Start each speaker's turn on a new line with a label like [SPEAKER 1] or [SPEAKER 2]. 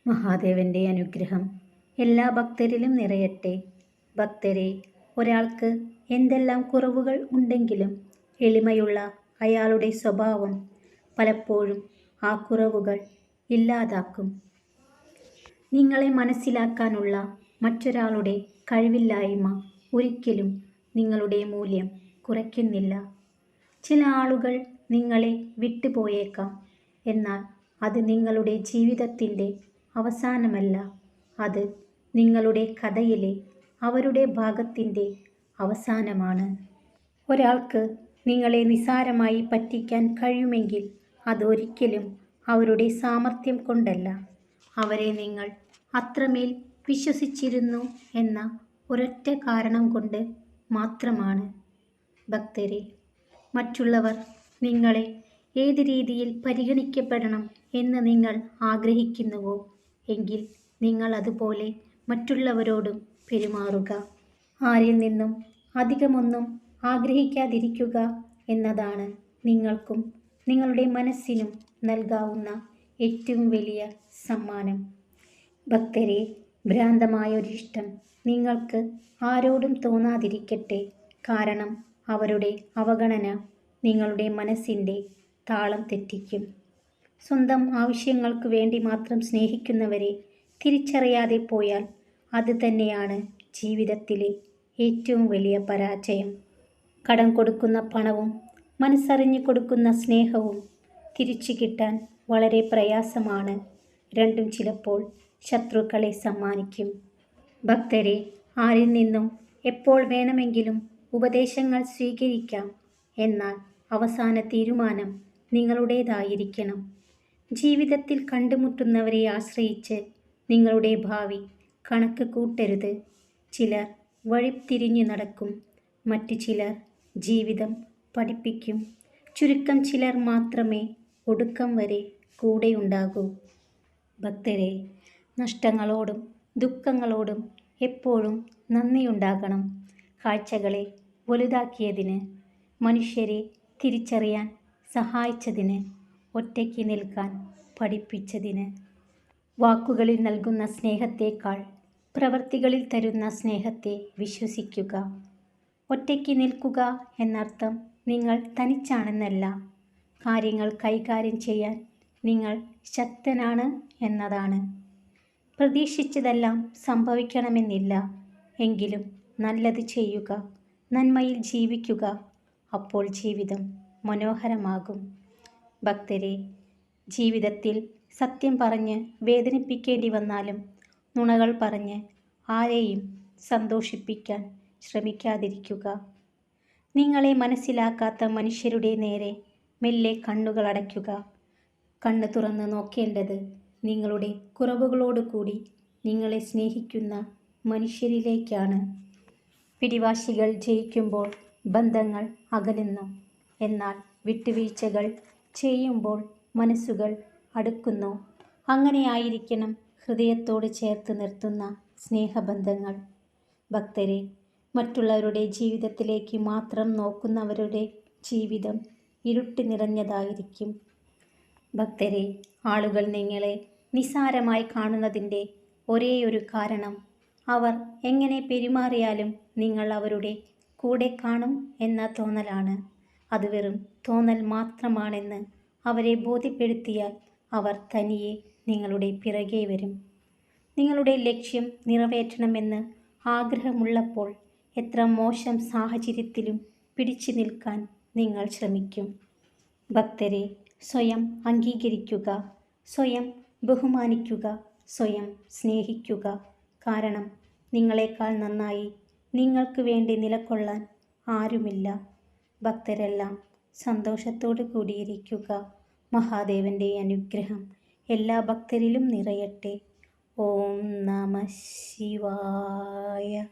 [SPEAKER 1] മഹാദേവന്റെ അനുഗ്രഹം എല്ലാ ഭക്തരിലും നിറയട്ടെ. ഭക്തരെ, ഒരാൾക്ക് എന്തെല്ലാം കുറവുകൾ ഉണ്ടെങ്കിലും എളിമയുള്ള അയാളുടെ സ്വഭാവം പലപ്പോഴും ആ കുറവുകൾ ഇല്ലാതാക്കും. നിങ്ങളെ മനസ്സിലാക്കാനുള്ള മറ്റൊരാളുടെ കഴിവില്ലായ്മ ഒരിക്കലും നിങ്ങളുടെ മൂല്യം കുറയ്ക്കുന്നില്ല. ചില ആളുകൾ നിങ്ങളെ വിട്ടുപോയേക്കാം, എന്നാൽ അത് നിങ്ങളുടെ ജീവിതത്തിൻ്റെ അവസാനമല്ല. അത് നിങ്ങളുടെ കഥയിലെ അവരുടെ ഭാഗത്തിൻ്റെ അവസാനമാണ്. ഒരാൾക്ക് നിങ്ങളെ നിസ്സാരമായി പറ്റിക്കാൻ കഴിയുമെങ്കിൽ അതൊരിക്കലും അവരുടെ സാമർത്ഥ്യം കൊണ്ടല്ല, അവരെ നിങ്ങൾ അത്രമേൽ വിശ്വസിച്ചിരുന്നു എന്ന ഒരൊറ്റ കാരണം കൊണ്ട് മാത്രമാണ്. ഭക്തരെ, മറ്റുള്ളവർ നിങ്ങളെ ഏത് രീതിയിൽ പരിഗണിക്കപ്പെടണം എന്ന് നിങ്ങൾ ആഗ്രഹിക്കുന്നുവോ എങ്കിൽ നിങ്ങൾ അതുപോലെ മറ്റുള്ളവരോടും പെരുമാറുക. ആരിൽ നിന്നും അധികമൊന്നും ആഗ്രഹിക്കാതിരിക്കുക എന്നതാണ് നിങ്ങൾക്കും നിങ്ങളുടെ മനസ്സിനും നൽകാവുന്ന ഏറ്റവും വലിയ സമ്മാനം. ഭക്തരെ, ഭ്രാന്തമായൊരിഷ്ടം നിങ്ങൾക്ക് ആരോടും തോന്നാതിരിക്കട്ടെ. കാരണം അവരുടെ അവഗണന നിങ്ങളുടെ മനസ്സിൻ്റെ താളം തെറ്റിക്കും. സ്വന്തം ആവശ്യങ്ങൾക്ക് വേണ്ടി മാത്രം സ്നേഹിക്കുന്നവരെ തിരിച്ചറിയാതെ പോയാൽ അത് തന്നെയാണ് ജീവിതത്തിലെ ഏറ്റവും വലിയ പരാജയം. കടം കൊടുക്കുന്ന പണവും മനസ്സറിഞ്ഞു കൊടുക്കുന്ന സ്നേഹവും തിരിച്ചു കിട്ടാൻ വളരെ പ്രയാസമാണ്. രണ്ടും ചിലപ്പോൾ ശത്രുക്കളെ സമ്മാനിക്കും. ഭക്തരെ, ആരിൽ നിന്നും എപ്പോൾ വേണമെങ്കിലും ഉപദേശങ്ങൾ സ്വീകരിക്കാം, എന്നാൽ അവസാന തീരുമാനം നിങ്ങളുടേതായിരിക്കണം. ജീവിതത്തിൽ കണ്ടുമുട്ടുന്നവരെ ആശ്രയിച്ച് നിങ്ങളുടെ ഭാവി കണക്ക് കൂട്ടരുത്. ചിലർ വഴിതിരിഞ്ഞു നടക്കും, മറ്റു ചിലർ ജീവിതം പഠിപ്പിക്കും. ചുരുക്കം ചിലർ മാത്രമേ ഒടുക്കം വരെ കൂടെയുണ്ടാകൂ. ഭക്തരെ, നഷ്ടങ്ങളോടും ദുഃഖങ്ങളോടും എപ്പോഴും നന്ദിയുണ്ടാകണം. കാഴ്ചകളെ വലുതാക്കിയതിന്, മനുഷ്യരെ തിരിച്ചറിയാൻ സഹായിച്ചതിന്, ഒറ്റയ്ക്ക് നിൽക്കാൻ പഠിപ്പിച്ചതിന്. വാക്കുകളിൽ നൽകുന്ന സ്നേഹത്തേക്കാൾ പ്രവൃത്തികളിൽ തരുന്ന സ്നേഹത്തെ വിശ്വസിക്കുക. ഒറ്റയ്ക്ക് നിൽക്കുക എന്നർത്ഥം നിങ്ങൾ തനിച്ചാണെന്നല്ല. കാര്യങ്ങൾ കൈകാര്യം ചെയ്യാൻ നിങ്ങൾ ശക്തനാണ് എന്നതാണ്. പ്രതീക്ഷിച്ചതെല്ലാം സംഭവിക്കണമെന്നില്ല, എങ്കിലും നല്ലത് ചെയ്യുക, നന്മയിൽ ജീവിക്കുക. അപ്പോൾ ജീവിതം മനോഹരമാകും. ഭക്തരെ, ജീവിതത്തിൽ സത്യം പറഞ്ഞ് വേദനിപ്പിക്കേണ്ടി വന്നാലും നുണകൾ പറഞ്ഞ് ആരെയും സന്തോഷിപ്പിക്കാൻ ശ്രമിക്കാതിരിക്കുക. നിങ്ങളെ മനസ്സിലാക്കാത്ത മനുഷ്യരുടെ നേരെ മെല്ലെ കണ്ണുകൾ അടയ്ക്കുക. കണ്ണ് തുറന്ന് നോക്കേണ്ടത് നിങ്ങളുടെ കുറവുകളോടുകൂടി നിങ്ങളെ സ്നേഹിക്കുന്ന മനുഷ്യരിലേക്കാണ്. പിടിവാശികൾ ജയിക്കുമ്പോൾ ബന്ധങ്ങൾ അകലുന്നു, എന്നാൽ വിട്ടുവീഴ്ചകൾ ചെയ്യുമ്പോൾ മനസ്സുകൾ അടുക്കുന്നു. അങ്ങനെയായിരിക്കണം ഹൃദയത്തോട് ചേർത്ത് നിർത്തുന്ന സ്നേഹബന്ധങ്ങൾ. ഭക്തരെ, മറ്റുള്ളവരുടെ ജീവിതത്തിലേക്ക് മാത്രം നോക്കുന്നവരുടെ ജീവിതം ഇരുട്ട് നിറഞ്ഞതായിരിക്കും. ഭക്തരെ, ആളുകൾ നിങ്ങളെ നിസ്സാരമായി കാണുന്നതിൻ്റെ ഒരേയൊരു കാരണം അവർ എങ്ങനെ പെരുമാറിയാലും നിങ്ങൾ അവരുടെ കൂടെ കാണും എന്ന തോന്നലാണ്. അത് വെറും തോന്നൽ മാത്രമാണെന്ന് അവരെ ബോധ്യപ്പെടുത്തിയാൽ അവർ തനിയെ നിങ്ങളുടെ പിറകെ വരും. നിങ്ങളുടെ ലക്ഷ്യം നിറവേറ്റണമെന്ന് ആഗ്രഹമുള്ളപ്പോൾ എത്ര മോശം സാഹചര്യത്തിലും പിടിച്ചു നിൽക്കാൻ നിങ്ങൾ ശ്രമിക്കും. ഭക്തരെ, സ്വയം അംഗീകരിക്കുക, സ്വയം ബഹുമാനിക്കുക, സ്വയം സ്നേഹിക്കുക. കാരണം നിങ്ങളെക്കാൾ നന്നായി നിങ്ങൾക്ക് വേണ്ടി നിലകൊള്ളാൻ ആരുമില്ല. ഭക്തരെല്ലാം സന്തോഷത്തോടു കൂടിയിരിക്കുക. മഹാദേവന്റെ അനുഗ്രഹം എല്ലാ ഭക്തരിലും നിറയട്ടെ. ഓം നമഃ ശിവായ.